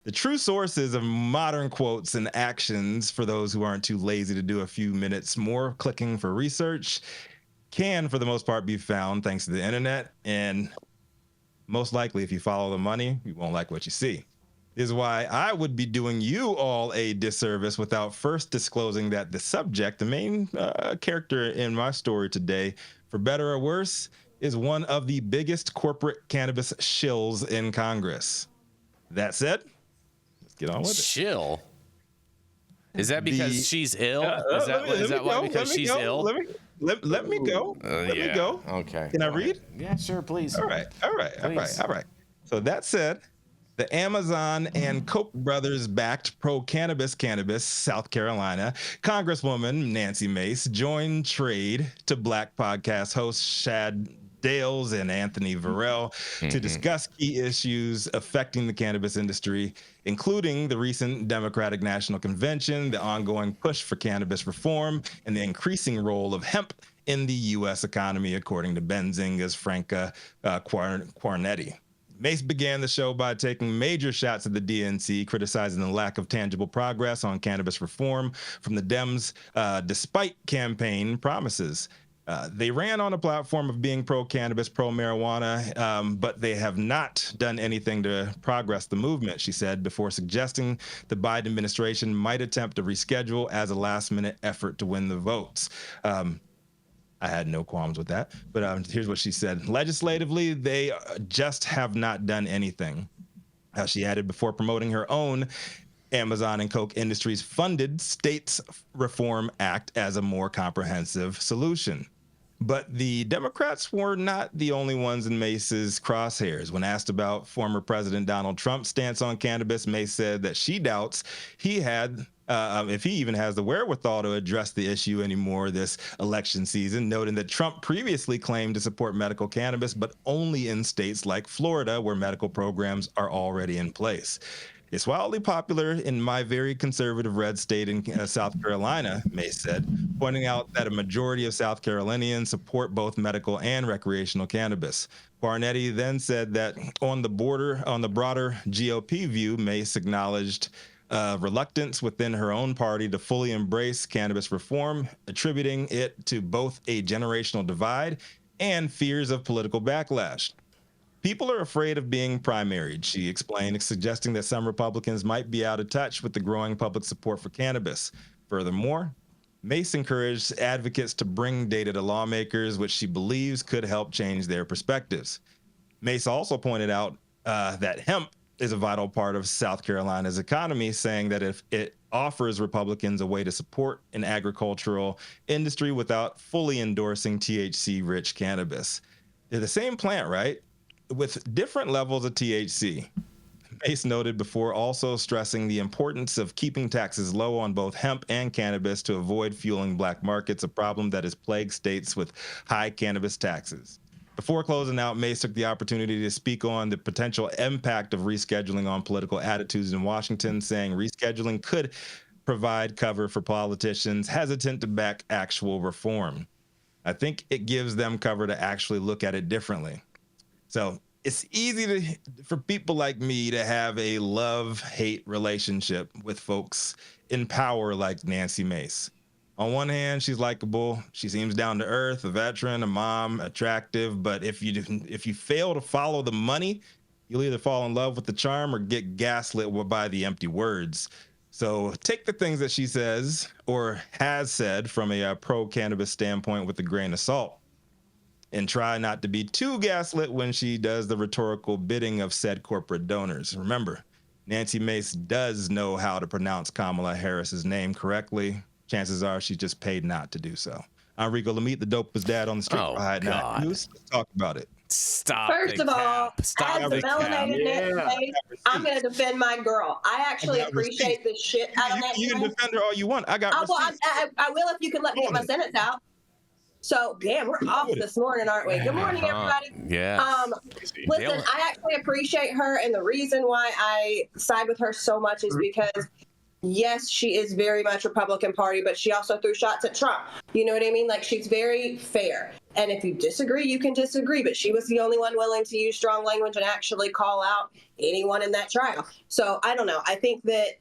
The true sources of modern quotes and actions, for those who aren't too lazy to do a few minutes more clicking for research, can, for the most part, be found thanks to the internet. And most likely, if you follow the money, you won't like what you see. This is why I would be doing you all a disservice without first disclosing that the subject, the main character in my story today, for better or worse, is one of the biggest corporate cannabis shills in Congress. That said, let's get on with it. Shill? Is that because she's ill? Is that why? Because she's ill? Let me go. Let me go. Okay. Can I read? Yeah, sure, please. All right. So that said, the Amazon and Koch brothers backed pro-cannabis South Carolina Congresswoman Nancy Mace joined trade to Black podcast hosts Shad Dills and Anthony Varell to discuss key issues affecting the cannabis industry, including the recent Democratic National Convention, the ongoing push for cannabis reform, and the increasing role of hemp in the U.S. economy, according to Benzinga's Franca Quarnetti. Mace began the show by taking major shots at the DNC, criticizing the lack of tangible progress on cannabis reform from the Dems, despite campaign promises. They ran on a platform of being pro-cannabis, pro-marijuana, but they have not done anything to progress the movement, she said, before suggesting the Biden administration might attempt to reschedule as a last-minute effort to win the votes. I had no qualms with that, but here's what she said. Legislatively, they just have not done anything. She added, before promoting her own Amazon and Koch Industries funded States Reform Act as a more comprehensive solution. But the Democrats were not the only ones in Mace's crosshairs. When asked about former President Donald Trump's stance on cannabis, Mace said that she doubts he had, if he even has the wherewithal to address the issue anymore this election season, noting that Trump previously claimed to support medical cannabis, but only in states like Florida, where medical programs are already in place. It's wildly popular in my very conservative red state in South Carolina, Mace said, pointing out that a majority of South Carolinians support both medical and recreational cannabis. Quarnetti then said that on the broader GOP view, Mace acknowledged reluctance within her own party to fully embrace cannabis reform, attributing it to both a generational divide and fears of political backlash. People are afraid of being primaried, she explained, suggesting that some Republicans might be out of touch with the growing public support for cannabis. Furthermore, Mace encouraged advocates to bring data to lawmakers, which she believes could help change their perspectives. Mace also pointed out that hemp is a vital part of South Carolina's economy, saying that if it offers Republicans a way to support an agricultural industry without fully endorsing THC-rich cannabis. They're the same plant, right? With different levels of THC. Mace noted before, also stressing the importance of keeping taxes low on both hemp and cannabis to avoid fueling black markets, a problem that has plagued states with high cannabis taxes. Before closing out, Mace took the opportunity to speak on the potential impact of rescheduling on political attitudes in Washington, saying rescheduling could provide cover for politicians hesitant to back actual reform. I think it gives them cover to actually look at it differently. So it's easy for people like me to have a love-hate relationship with folks in power like Nancy Mace. On one hand, she's likable. She seems down to earth, a veteran, a mom, attractive. But if you fail to follow the money, you'll either fall in love with the charm or get gaslit by the empty words. So take the things that she says or has said from a pro-cannabis standpoint with a grain of salt. And try not to be too gaslit when she does the rhetorical bidding of said corporate donors. Remember, Nancy Mace does know how to pronounce Kamala Harris's name correctly. Chances are she's just paid not to do so. I'm Rico Lamitte, the dopest dad on the street. God. News. Let's talk about it. Stop. First of all, as a melanated Nancy, I'm going to defend my girl. I actually appreciate the shit out of Nancy. You can defend her all you want. I got receipts. I will if you can let me get my sentence out. So, damn, we're off this morning, aren't we? Good morning, everybody. Yeah. Listen, I actually appreciate her, and the reason why I side with her so much is because, yes, she is very much Republican Party, but she also threw shots at Trump. You know what I mean? Like, she's very fair. And if you disagree, you can disagree. But she was the only one willing to use strong language and actually call out anyone in that trial. So I don't know. I think that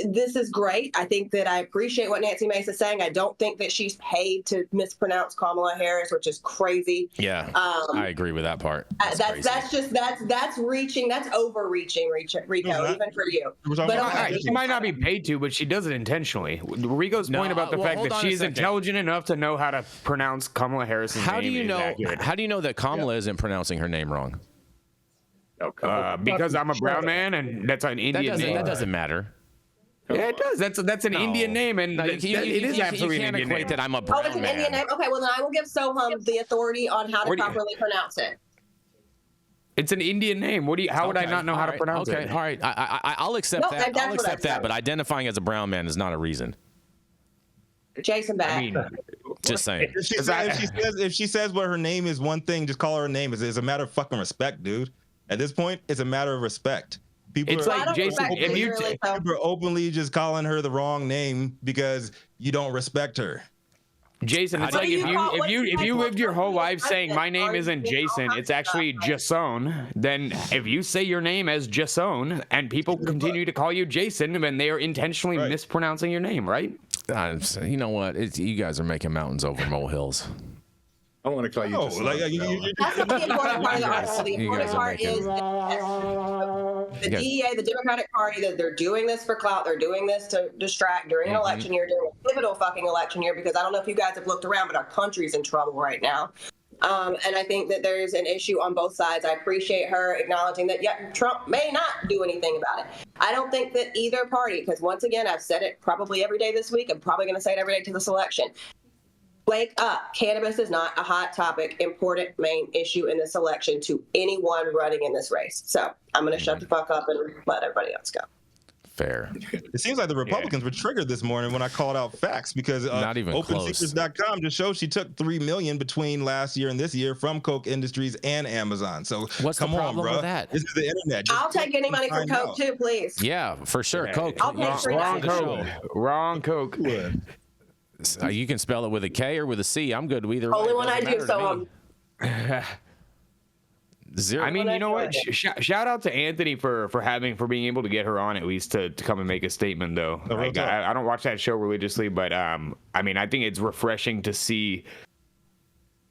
this is great. I think that I appreciate what Nancy Mace is saying. I don't think that she's paid to mispronounce Kamala Harris, which is crazy. Yeah, I agree with that part. That's reaching. That's overreaching, Rico, even for you. But she might not be paid to, but she does it intentionally. Rico's point about the fact that she's intelligent enough to know how to pronounce Kamala Harris's name. How do you know that Kamala isn't pronouncing her name wrong? Because I'm a brown man, and that's an Indian name. That doesn't matter. Yeah, it does. That's an Indian name, and it is absolutely an Indian name. That I'm a brown it's an Indian name? Okay, well then I will give Sohum the authority on how to properly pronounce it. It's an Indian name. How would I not know how to pronounce it? Okay, all right. I'll accept that. I'll accept that, but identifying as a brown man is not a reason. Jason Beck. I mean, just saying. If she says what her name is one thing, just call her name. It's a matter of fucking respect, dude. At this point, it's a matter of respect. People Jason, people are openly just calling her the wrong name because you don't respect her. Jason, it's like if you lived your whole life saying my name isn't Jason, it's actually Jason. Then if you say your name as Jason and people continue to call you Jason, then they are intentionally mispronouncing your name, right? You know what? You guys are making mountains over molehills. I want to call you. That's not the important part of the article. The important part is the DEA, the Democratic Party, that they're doing this for clout. They're doing this to distract during an election year, during a pivotal fucking election year, because I don't know if you guys have looked around, but our country's in trouble right now. And I think that there's an issue on both sides. I appreciate her acknowledging that, Trump may not do anything about it. I don't think that either party, because once again, I've said it probably every day this week. I'm probably going to say it every day to this election. Wake up. Cannabis is not a hot topic, important main issue in this election to anyone running in this race. So I'm going to shut the fuck up and let everybody else go. Fair. It seems like the Republicans were triggered this morning when I called out facts because OpenSecrets.com just shows she took $3 million between last year and this year from Coke Industries and Amazon. So what's the problem with that? This is the internet. I'll take any money from Coke too, please. Yeah, for sure. Coke. Wrong Coke. Wrong Coke. You can spell it with a K or with a C. I'm good with either. Only one I do. So Zero. I mean, you know what? Shout out to Anthony for being able to get her on at least to come and make a statement, though. Like, I don't watch that show religiously, but I mean, I think it's refreshing to see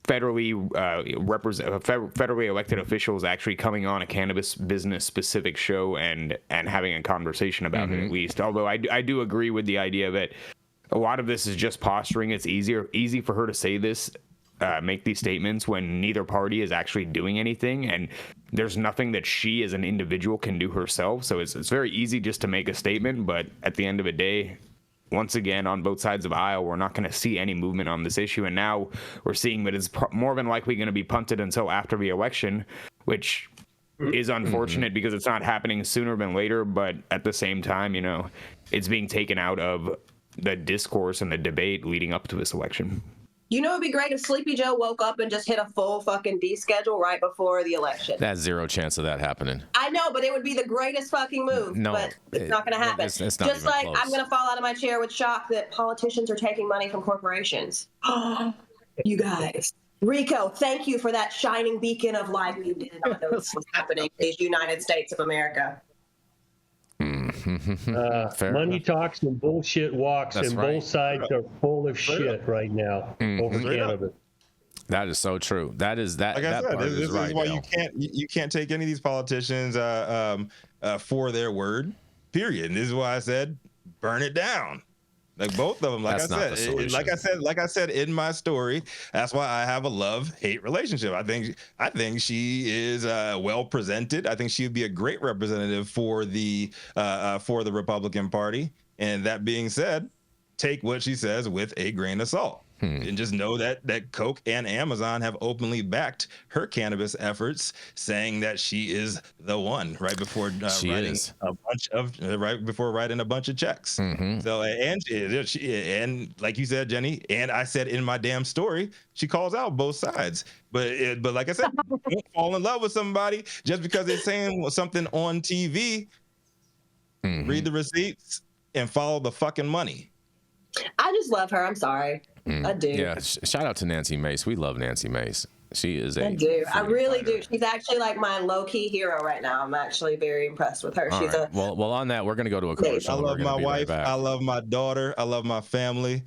federally elected officials actually coming on a cannabis business specific show and having a conversation about it at least. Although I do agree with the idea that a lot of this is just posturing. It's easy for her to say this, make these statements when neither party is actually doing anything, and there's nothing that she as an individual can do herself. So it's very easy just to make a statement, but at the end of the day, once again, on both sides of the aisle, we're not going to see any movement on this issue. And now we're seeing that it's more than likely going to be punted until after the election, which is unfortunate because it's not happening sooner than later. But at the same time, you know, it's being taken out of the discourse and the debate leading up to this election. You know, it'd be great if Sleepy Joe woke up and just hit a full fucking D schedule right before the election. That's zero chance of that happening. I know, but it would be the greatest fucking move. No, but it's not going to happen. It's not just even like close. I'm going to fall out of my chair with shock that politicians are taking money from corporations. You guys. Rico, thank you for that shining beacon of light. You did not know this was happening in these United States of America. Money talks and bullshit walks. That's and right. Both sides are full of shit right now over cannabis. That is so true. That is that. Like I said, this is right, why Dale. you can't take any of these politicians for their word. Period. And this is why I said burn it down. Like both of them, like I said in my story, that's why I have a love-hate relationship. I think she is well presented. I think she would be a great representative for the Republican Party. And that being said, take what she says with a grain of salt. And just know that Coke and Amazon have openly backed her cannabis efforts, saying that she is the one right before writing a bunch of checks. So and like you said, Jenny, and I said in my damn story, she calls out both sides. But like I said, don't fall in love with somebody just because they're saying something on TV. Read the receipts and follow the fucking money. I just love her. I'm sorry. I do. Yeah, shout out to Nancy Mace. We love Nancy Mace. She is I do. I really do. She's actually like my low-key hero right now. I'm actually very impressed with her. She's well, on that, we're going to go to a commercial. I love my wife. I love my daughter. I love my family.